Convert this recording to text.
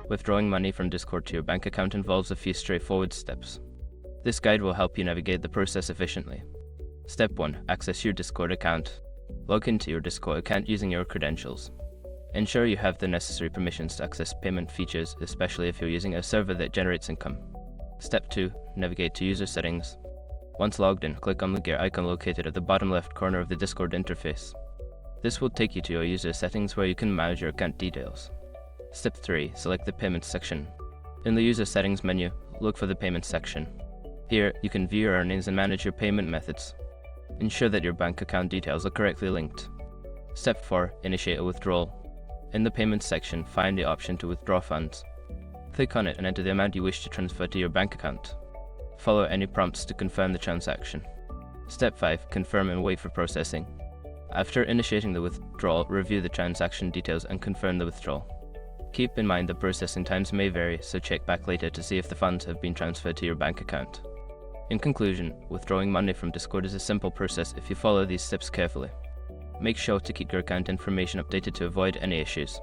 Withdrawing money from Discord to your bank account involves a few straightforward steps. This guide will help you navigate the process efficiently. Step 1. Access your Discord account. Log into your Discord account using your credentials. Ensure you have the necessary permissions to access payment features, especially if you're using a server that generates income. Step 2. Navigate to User Settings. Once logged in, click on the gear icon located at the bottom left corner of the Discord interface. This will take you to your user settings where you can manage your account details. Step 3. Select the Payments section. In the User Settings menu, look for the Payments section. Here, you can view your earnings and manage your payment methods. Ensure that your bank account details are correctly linked. Step 4. Initiate a withdrawal. In the Payments section, find the option to withdraw funds. Click on it and enter the amount you wish to transfer to your bank account. Follow any prompts to confirm the transaction. Step 5. Confirm and wait for processing. After initiating the withdrawal, review the transaction details and confirm the withdrawal. Keep in mind that processing times may vary, so check back later to see if the funds have been transferred to your bank account. In conclusion, withdrawing money from Discord is a simple process if you follow these steps carefully. Make sure to keep your account information updated to avoid any issues.